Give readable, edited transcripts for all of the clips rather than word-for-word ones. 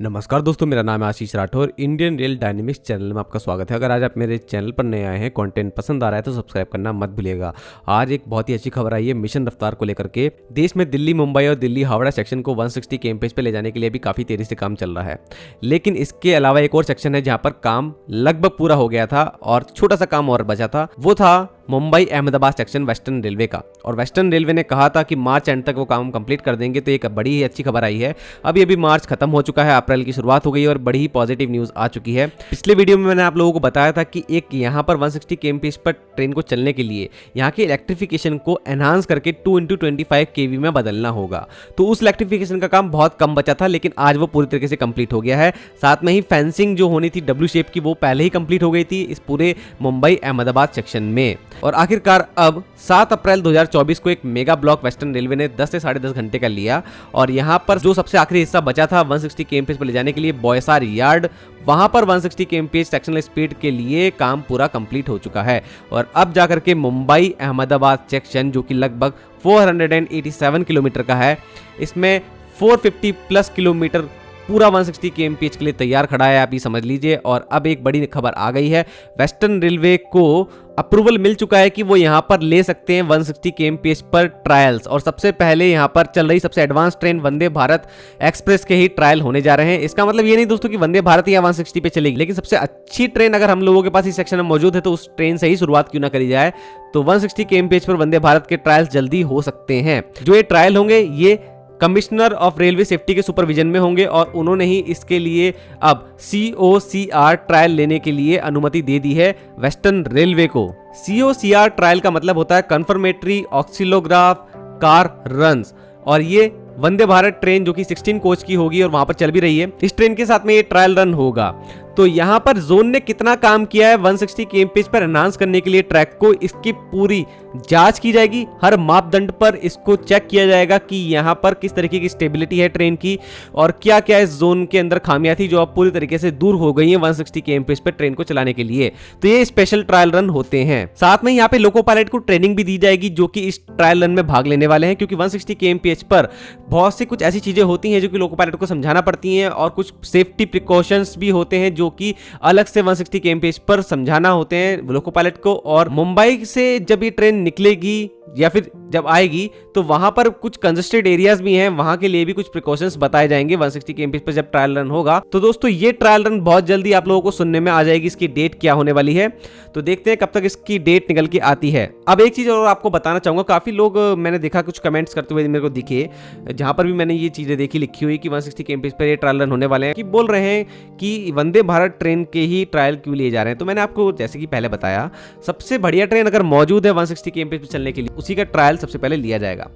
नमस्कार दोस्तों, मेरा नाम है Ashish Rathore. Indian rail dynamics channel में आपका स्वागत है। अगर आज आप मेरे चैनल पर नए आए हैं, कंटेंट पसंद आ रहा है तो सब्सक्राइब करना मत भूलिएगा। आज एक बहुत ही अच्छी खबर आई है मिशन रफ्तार को लेकर के। देश में दिल्ली मुंबई और दिल्ली हावड़ा सेक्शन को 160 km पे ले जाने के लिए भी काफ़ी तेज़ी से काम चल रहा है। लेकिन इसके अलावा एक और सेक्शन है जहाँ पर काम लगभग पूरा हो गया था और छोटा सा काम और बचा था। वो था Mumbai Ahmedabad section western railway का। और वेस्टर्न रेलवे ने कहा था कि मार्च एंड तक वो काम कंप्लीट कर देंगे। तो एक बड़ी ही अच्छी खबर आई है। अभी मार्च खत्म हो चुका है, अप्रैल की शुरुआत हो गई है और बड़ी ही पॉजिटिव न्यूज़ आ चुकी है। पिछले वीडियो में मैंने आप लोगों को बताया था कि एक यहाँ पर 160 km पर ट्रेन को चलने के लिए यहाँ के इलेक्ट्रिफिकेशन को एनहांस करके 2x25 kV में बदलना होगा। तो उस इलेक्ट्रिफिकेशन का काम बहुत कम बचा था, लेकिन आज वो पूरी तरीके से कंप्लीट हो गया है। साथ में ही फेंसिंग जो होनी थी W शेप की, वो पहले ही कंप्लीट हो गई थी इस पूरे मुंबई अहमदाबाद सेक्शन में। और आखिरकार अब 7 अप्रैल 2024 को एक मेगा ब्लॉक वेस्टर्न रेलवे ने 10 से 10.5 घंटे का लिया। और यहाँ पर जो सबसे आखिरी हिस्सा बचा था 160 km पर ले जाने के लिए, बोयसार यार्ड, वहां पर 160 km सेक्शनल स्पीड के लिए काम पूरा कंप्लीट हो चुका है। और अब जाकर के मुंबई अहमदाबाद सेक्शन, जो कि लगभग 487 किलोमीटर का है, इसमें 450 प्लस किलोमीटर पूरा 160 kmph के लिए तैयार खड़ा है, आप ये समझ लीजिए। और अब एक बड़ी खबर आ गई है, वेस्टर्न रेलवे को अप्रूवल मिल चुका है कि वो यहाँ पर ले सकते हैं 160 kmph पर ट्रायल्स। और सबसे पहले यहाँ पर चल रही सबसे advance train Vande Bharat express के ही ट्रायल होने जा रहे हैं। इसका मतलब ये नहीं दोस्तों कि वंदे भारत या 160 पे चलेगी, लेकिन सबसे अच्छी ट्रेन अगर हम लोगों के पास इस सेक्शन में मौजूद है तो उस ट्रेन से ही शुरुआत क्यों ना करी जाए। तो 160 kmph पर वंदे भारत के ट्रायल्स जल्दी हो सकते हैं। जो ये ट्रायल होंगे ये कमिश्नर ऑफ रेलवे सेफ्टी के सुपरविजन में होंगे और उन्होंने ही इसके लिए अब COCR ट्रायल लेने के लिए अनुमति दे दी है वेस्टर्न रेलवे को। COCR ट्रायल का मतलब होता है कन्फर्मेटरी ऑक्सिलोग्राफ कार रन्स। और ये वंदे भारत ट्रेन जो कि 16 कोच की होगी और वहां पर चल भी रही है, इस ट्रेन के साथ में ये ट्रायल रन होगा। तो यहाँ पर जोन ने कितना काम किया है 160 kmph पर एनहांस करने के लिए ट्रैक को, इसकी पूरी जांच की जाएगी। हर मापदंड पर इसको चेक किया जाएगा कि यहाँ पर किस तरीके की स्टेबिलिटी है ट्रेन की और क्या क्या इस जोन के अंदर खामियां थी जो अब पूरी तरीके से दूर हो गई हैं 160 kmph पर ट्रेन को चलाने के लिए। तो ये स्पेशल ट्रायल रन होते हैं। साथ में यहाँ पे लोको पायलट को ट्रेनिंग भी दी जाएगी जो कि इस ट्रायल रन में भाग लेने वाले हैं, क्योंकि 160 kmph पर बहुत सी कुछ ऐसी चीजें होती हैं जो कि लोको पायलट को समझाना पड़ती हैं और कुछ सेफ्टी प्रिकॉशंस भी होते हैं जो कि अलग से 160 kmph पर समझाना होते हैं लोको पायलट को। और मुंबई से जब ये ट्रेन निकलेगी या फिर जब आएगी तो वहां पर कुछ कंजेस्टेड एरियाज भी हैं, वहां के लिए भी कुछ प्रिकॉशंस बताए जाएंगे 160 kmph पर जब ट्रायल रन होगा। तो दोस्तों ये ट्रायल रन बहुत जल्दी आप लोगों को सुनने में आ जाएगी, इसकी डेट क्या होने वाली है। तो देखते हैं कब तक इसकी डेट निकल के आती है। अब एक चीज और आपको बताना चाहूंगा, काफी लोग मैंने देखा कुछ कमेंट्स करते हुए मेरे को दिखे, जहां पर भी मैंने ये चीजें देखी लिखी हुई कि 160 kmph पर ये ट्रायल रन होने वाले हैं, कि बोल रहे हैं कि वंदे भारत ट्रेन के ही ट्रायल क्यों लिए जा रहे हैं। तो मैंने आपको जैसे कि पहले बताया, सबसे बढ़िया ट्रेन अगर मौजूद है 160 kmph पर चलने के लिए, उसी का ट्रायल सबसे पहले लिया जाएगा।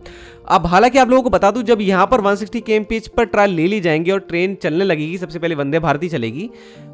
अब हालांकि आप लोगों को बता दूं, जब यहां पर 160 kmph पर ट्रायल ले ली जाएंगे और ट्रेन चलने लगेगी, सबसे पहले वंदे भारत ही चलेगी,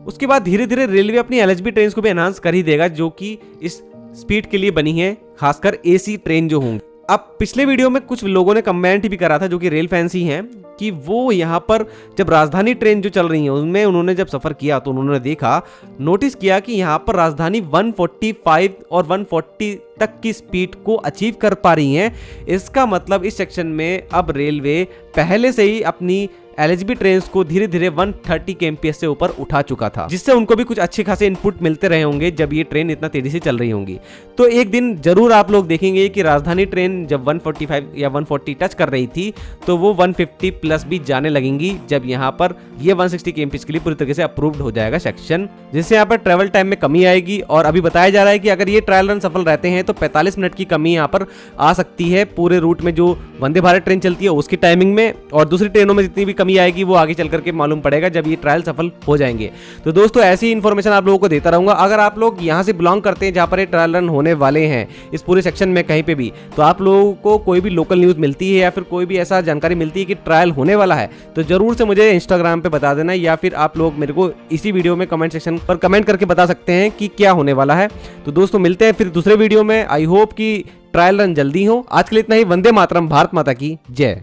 उसके बाद धीरे धीरे रेलवे अपनी LHB ट्रेन को भी एनहांस कर ही देगा जो कि इस स्पीड के लिए बनी है, खासकर AC ट्रेन जो होंगी। अब पिछले वीडियो में कुछ लोगों ने कमेंट भी करा था जो कि रेल फैंस ही हैं, कि वो यहाँ पर जब राजधानी ट्रेन जो चल रही है उनमें उन्होंने जब सफर किया तो उन्होंने देखा, नोटिस किया कि यहाँ पर राजधानी 145 और 140 तक की स्पीड को अचीव कर पा रही हैं। इसका मतलब इस सेक्शन में अब रेलवे पहले से ही अपनी LHB ट्रेन को धीरे धीरे 130 kmph से ऊपर उठा चुका था, जिससे उनको भी कुछ अच्छे खासे इनपुट मिलते रहे होंगे जब ये ट्रेन इतना तेजी से चल रही होंगी। तो एक दिन जरूर आप लोग देखेंगे कि राजधानी ट्रेन जब 145 या 140 टच कर रही थी तो वो 150 प्लस भी जाने लगेंगी जब यहाँ पर ये 160 kmph के लिए पूरी तरीके से अप्रूव्ड हो जाएगा सेक्शन, जिससे यहाँ पर ट्रेवल टाइम में कमी आएगी। और अभी बताया जा रहा है कि अगर ये ट्रायल रन सफल रहते हैं तो 45 मिनट की कमी यहाँ पर आ सकती है पूरे रूट में जो वंदे भारत ट्रेन चलती है उसकी टाइमिंग में, और दूसरी ट्रेनों में जितनी भी कमी आएगी वो आगे चल करके मालूम पड़ेगा जब ये ट्रायल सफल हो जाएंगे। तो दोस्तों ऐसी इन्फॉर्मेशन आप लोगों को देता रहूंगा। अगर आप लोग यहाँ से बिलोंग करते हैं जहाँ पर ये ट्रायल रन होने वाले हैं इस पूरे सेक्शन में कहीं पे भी, तो आप लोगों को कोई भी लोकल न्यूज मिलती है या फिर कोई भी ऐसा जानकारी मिलती है कि ट्रायल होने वाला है, तो जरूर से मुझे इंस्टाग्राम पे बता देना, या फिर आप लोग मेरे को इसी वीडियो में कमेंट सेक्शन पर कमेंट करके बता सकते हैं कि क्या होने वाला है। तो दोस्तों मिलते हैं फिर दूसरे वीडियो में। आई होप कि ट्रायल रन जल्दी हो। आज के लिए इतना ही। वंदे मातरम, भारत माता की जय।